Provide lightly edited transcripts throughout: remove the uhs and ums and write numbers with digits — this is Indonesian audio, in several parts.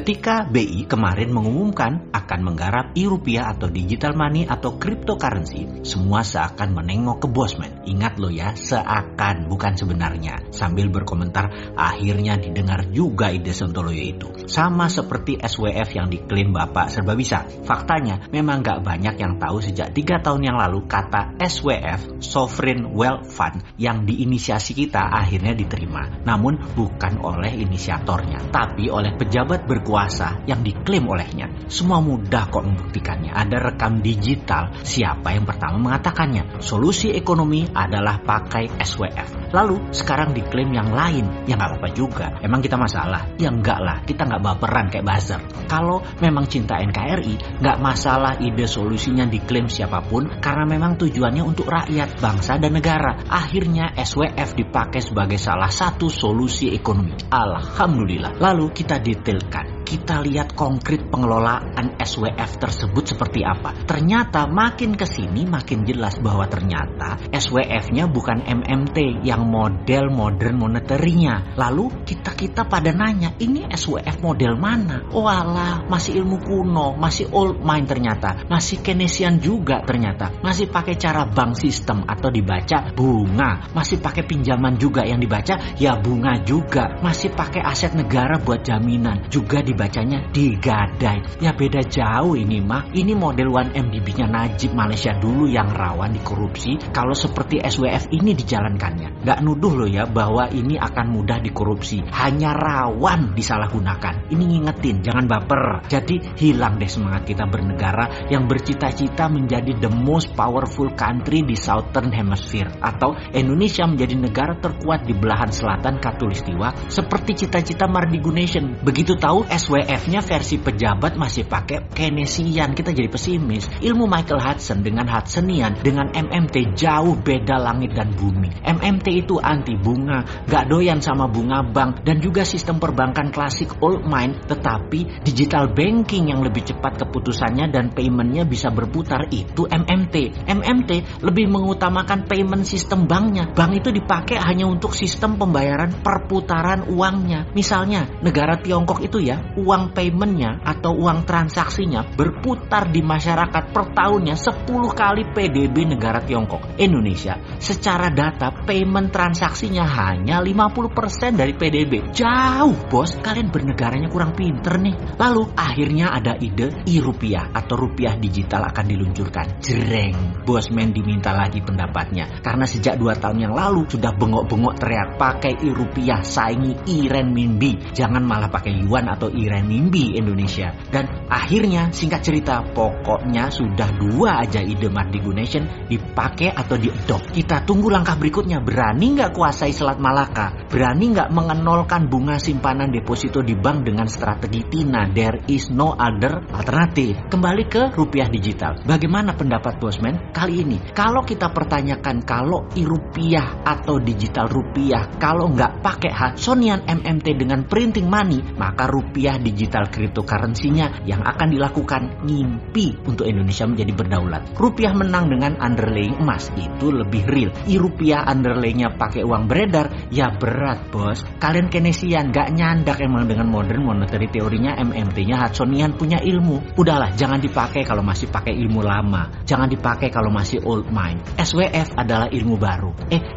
Ketika BI kemarin mengumumkan akan menggarap e-rupiah atau digital money atau cryptocurrency, semua seakan menengok ke Bosman. Ingat lo ya, seakan, bukan sebenarnya. Sambil berkomentar, akhirnya didengar juga ide Sontoloyo itu. Sama seperti SWF yang diklaim Bapak serba bisa. Faktanya, memang gak banyak yang tahu sejak 3 tahun yang lalu kata SWF, Sovereign Wealth Fund, yang diinisiasi kita akhirnya diterima. Namun bukan oleh inisiatornya, tapi oleh pejabat berkuasa yang diklaim olehnya. Semua mudah kok membuktikannya. Ada rekam digital siapa yang pertama mengatakannya. Solusi ekonomi adalah pakai SWF. Lalu sekarang diklaim yang lain. Ya nggak apa-apa juga. Emang kita masalah? Ya enggak lah. Kita nggak baperan kayak buzzer. Kalau memang cinta NKRI, nggak masalah ide solusinya diklaim siapapun, karena memang tujuannya untuk rakyat, bangsa dan negara. Akhirnya SWF dipakai sebagai salah satu solusi ekonomi. Alhamdulillah. Lalu kita detailkan. Kita lihat konkret pengelolaan SWF tersebut seperti apa. Ternyata makin kesini makin jelas bahwa ternyata SWF-nya bukan MMT yang model modern monetary-nya. Lalu kita pada nanya, ini SWF model mana? Oh alah, masih ilmu kuno, masih old mind ternyata. Masih Keynesian juga ternyata. Masih pakai cara bank system atau dibaca bunga. Masih pakai pinjaman juga yang dibaca ya bunga juga. Masih pakai aset negara buat jaminan. Juga dibacanya digadai. Ya beda jauh ini mah. Ini model 1MDB-nya Najib Malaysia dulu yang rawan dikorupsi. Kalau seperti SWF ini dijalankannya. Gak nuduh loh ya bahwa ini akan mudah dikorupsi. Hanya rawan disalahgunakan. Ini ngingetin, jangan baper. Jadi hilang deh semangat kita bernegara yang bercita-cita menjadi the most powerful country di Southern Hemisphere. Atau Indonesia menjadi negara terkuat di belahan selatan Katulistiwa seperti cita-cita Mardigu Nation. Begitu tahu SWF-nya versi pejabat masih pakai Keynesian, kita jadi pesimis. Ilmu Michael Hudson dengan Hudsonian dengan MMT jauh beda langit dan bumi. MMT itu anti bunga, gak doyan sama bunga bank, dan juga sistem perbankan klasik old mind, tetapi digital banking yang lebih cepat keputusannya dan paymentnya bisa berputar, itu MMT. MMT lebih mengutamakan payment sistem banknya. Bank itu dipakai hanya untuk sistem pembayaran perputaran uangnya. Misalnya negara Tiongkok itu ya, uang paymentnya atau uang transaksinya berputar di masyarakat per tahunnya 10 kali PDB negara Tiongkok. Indonesia secara data payment transaksinya hanya 50% dari PDB. Jauh bos, kalian bernegaranya kurang pinter nih. Lalu akhirnya ada ide e-rupiah atau rupiah digital akan diluncurkan. Jreng, Bosman diminta lagi pendapatnya. Karena sejak 2 tahun yang lalu sudah bengok-bengok teriak pakai e-rupiah saingi e-renminbi. Jangan malah pakai yuan atau e-renminbi Indonesia. Dan akhirnya singkat cerita, pokoknya sudah 2 aja ide Mardigu Nation dipakai atau diadopt. Kita tunggu langkah berikutnya. Berani nggak kuasai Selat Malaka? Berani nggak mengenolkan bunga simpanan deposito di bank dengan strategi TINA? There is no other alternative. Kembali ke rupiah digital. Bagaimana pendapat Bosman kali ini? Kalau kita pertanyakan kalau e-rupiah atau digital rupiah kalau nggak pakai Hudsonian MMT dengan printing money, maka rupiah digital cryptocurrency-nya yang akan dilakukan ngimpi untuk Indonesia menjadi berdaulat. Rupiah menang dengan underlying emas, itu lebih real. E-rupiah underlaynya pakai uang beredar, ya berat bos. Kalian Keynesian gak nyandak emang dengan modern monetary teorinya MMT-nya Hudsonian punya ilmu. Udahlah, jangan dipakai kalau masih pakai ilmu lama. Jangan dipakai kalau masih old mind. SWF adalah ilmu baru.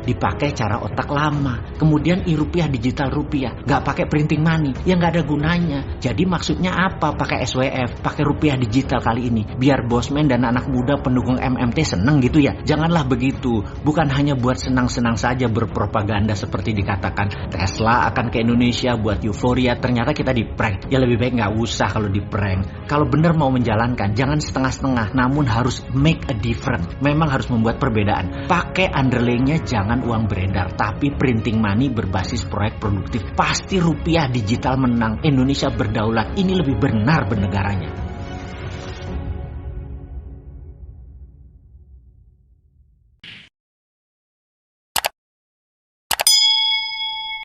Dipakai cara otak lama. Kemudian e-rupiah digital rupiah, gak pakai printing money, ya gak ada gunanya. Jadi maksudnya apa pakai SWF, pakai rupiah digital kali ini? Biar Bosman dan anak muda pendukung MMT seneng gitu ya? Janganlah begitu. Bukan hanya buat senang-senang saja berpropaganda seperti dikatakan Tesla akan ke Indonesia buat euforia, ternyata kita di-prank. Ya lebih baik nggak usah kalau di-prank. Kalau benar mau menjalankan, jangan setengah-setengah, namun harus make a difference. Memang harus membuat perbedaan. Pakai underlaynya jangan uang beredar, tapi printing money berbasis proyek produktif. Pasti rupiah digital menang, Indonesia berdaulat. Ini lebih benar bernegaranya.